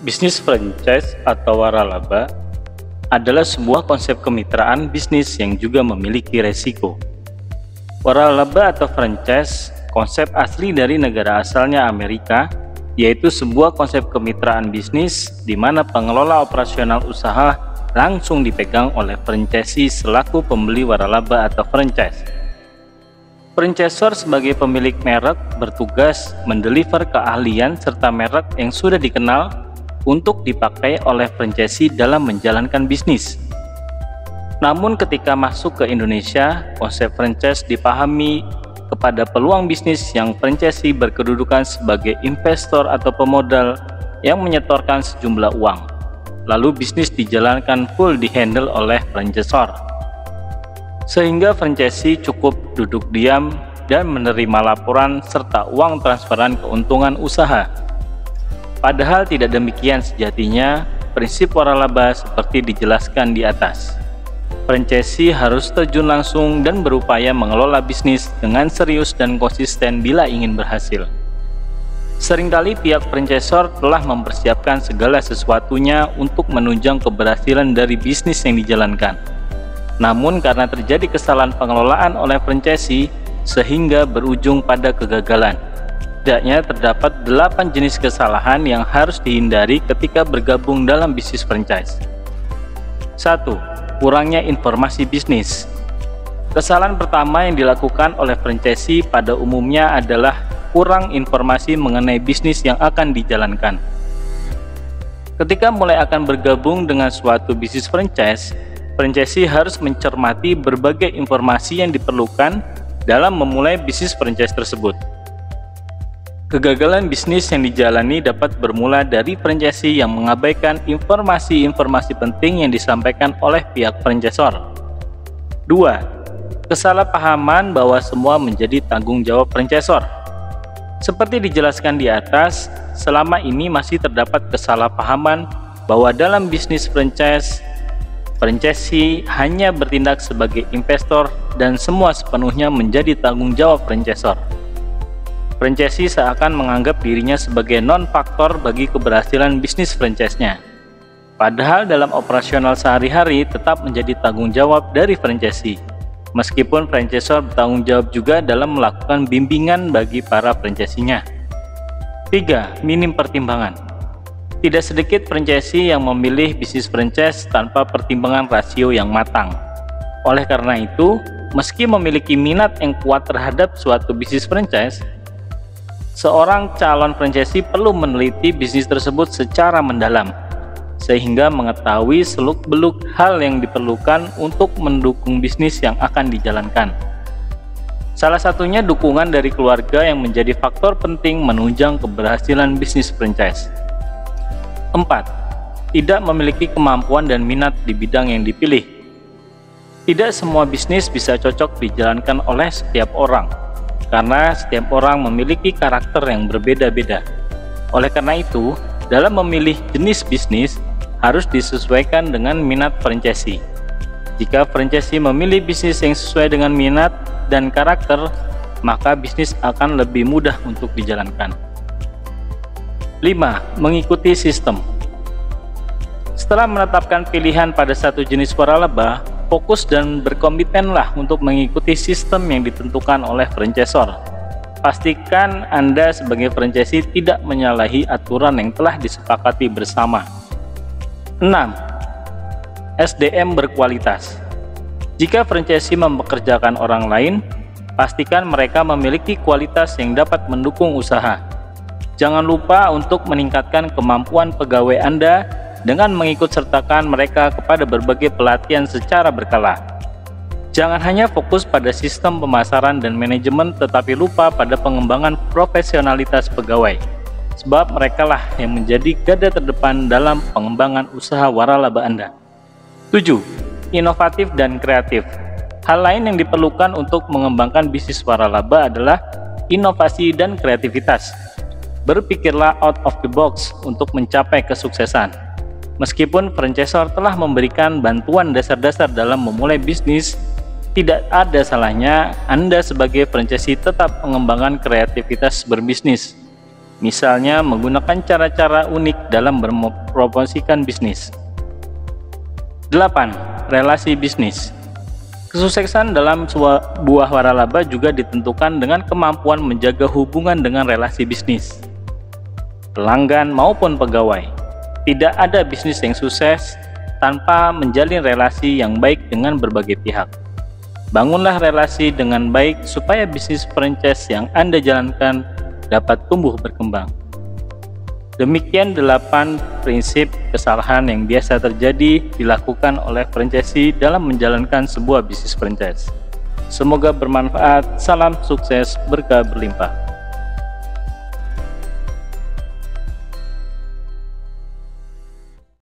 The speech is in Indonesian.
Bisnis franchise atau waralaba adalah sebuah konsep kemitraan bisnis yang juga memiliki resiko. Waralaba atau franchise konsep asli dari negara asalnya Amerika, yaitu sebuah konsep kemitraan bisnis di mana pengelola operasional usaha langsung dipegang oleh franchisee selaku pembeli waralaba atau franchise. Franchisor sebagai pemilik merek bertugas mendeliver keahlian serta merek yang sudah dikenal untuk dipakai oleh franchisee dalam menjalankan bisnis. Namun ketika masuk ke Indonesia, konsep franchise dipahami kepada peluang bisnis yang franchisee berkedudukan sebagai investor atau pemodal yang menyetorkan sejumlah uang. Lalu bisnis dijalankan full dihandle oleh franchisor. Sehingga franchisee cukup duduk diam dan menerima laporan serta uang transferan keuntungan usaha. Padahal tidak demikian sejatinya, prinsip waralaba seperti dijelaskan di atas. Franchisee harus terjun langsung dan berupaya mengelola bisnis dengan serius dan konsisten bila ingin berhasil. Seringkali pihak franchisor telah mempersiapkan segala sesuatunya untuk menunjang keberhasilan dari bisnis yang dijalankan. Namun karena terjadi kesalahan pengelolaan oleh franchisee sehingga berujung pada kegagalan. Setidaknya terdapat 8 jenis kesalahan yang harus dihindari ketika bergabung dalam bisnis franchise. 1. Kurangnya informasi bisnis. Kesalahan pertama yang dilakukan oleh franchisee pada umumnya adalah kurang informasi mengenai bisnis yang akan dijalankan. Ketika mulai akan bergabung dengan suatu bisnis franchise, franchisee harus mencermati berbagai informasi yang diperlukan dalam memulai bisnis franchise tersebut. Kegagalan bisnis yang dijalani dapat bermula dari franchisee yang mengabaikan informasi-informasi penting yang disampaikan oleh pihak franchisor. 2. Kesalahpahaman bahwa semua menjadi tanggung jawab franchisor. Seperti dijelaskan di atas, selama ini masih terdapat kesalahpahaman bahwa dalam bisnis franchise, franchisee hanya bertindak sebagai investor dan semua sepenuhnya menjadi tanggung jawab franchisor. Franchisee seakan menganggap dirinya sebagai non-faktor bagi keberhasilan bisnis franchise-nya. Padahal dalam operasional sehari-hari tetap menjadi tanggung jawab dari franchisee. Meskipun franchisor bertanggung jawab juga dalam melakukan bimbingan bagi para franchisee-nya. 3. Minim pertimbangan. Tidak sedikit franchisee yang memilih bisnis franchise tanpa pertimbangan rasio yang matang. Oleh karena itu, meski memiliki minat yang kuat terhadap suatu bisnis franchise, seorang calon franchisee perlu meneliti bisnis tersebut secara mendalam, sehingga mengetahui seluk-beluk hal yang diperlukan untuk mendukung bisnis yang akan dijalankan. Salah satunya dukungan dari keluarga yang menjadi faktor penting menunjang keberhasilan bisnis franchise. 4. Tidak memiliki kemampuan dan minat di bidang yang dipilih. Tidak semua bisnis bisa cocok dijalankan oleh setiap orang, karena setiap orang memiliki karakter yang berbeda-beda. Oleh karena itu, dalam memilih jenis bisnis harus disesuaikan dengan minat franchisee. Jika franchisee memilih bisnis yang sesuai dengan minat dan karakter, maka bisnis akan lebih mudah untuk dijalankan. 5. Mengikuti sistem. Setelah menetapkan pilihan pada satu jenis waralaba, fokus dan berkomitmenlah untuk mengikuti sistem yang ditentukan oleh franchisor. Pastikan Anda sebagai franchisee tidak menyalahi aturan yang telah disepakati bersama. 6. SDM berkualitas. Jika franchisee mempekerjakan orang lain, pastikan mereka memiliki kualitas yang dapat mendukung usaha. Jangan lupa untuk meningkatkan kemampuan pegawai Anda dengan mengikut sertakan mereka kepada berbagai pelatihan secara berkala. Jangan hanya fokus pada sistem pemasaran dan manajemen tetapi lupa pada pengembangan profesionalitas pegawai, sebab merekalah yang menjadi garda terdepan dalam pengembangan usaha waralaba Anda. 7. Inovatif dan kreatif. Hal lain yang diperlukan untuk mengembangkan bisnis waralaba adalah inovasi dan kreativitas. Berpikirlah out of the box untuk mencapai kesuksesan. Meskipun franchisor telah memberikan bantuan dasar-dasar dalam memulai bisnis, tidak ada salahnya Anda sebagai franchisee tetap mengembangkan kreativitas berbisnis. misalnya menggunakan cara-cara unik dalam mempromosikan bisnis. 8. Relasi bisnis. Kesuksesan dalam sebuah waralaba juga ditentukan dengan kemampuan menjaga hubungan dengan relasi bisnis, pelanggan maupun pegawai. Tidak ada bisnis yang sukses tanpa menjalin relasi yang baik dengan berbagai pihak. Bangunlah relasi dengan baik supaya bisnis franchise yang Anda jalankan dapat tumbuh berkembang. Demikian 8 prinsip kesalahan yang biasa terjadi dilakukan oleh franchisee dalam menjalankan sebuah bisnis franchise. Semoga bermanfaat. Salam sukses, berkah berlimpah.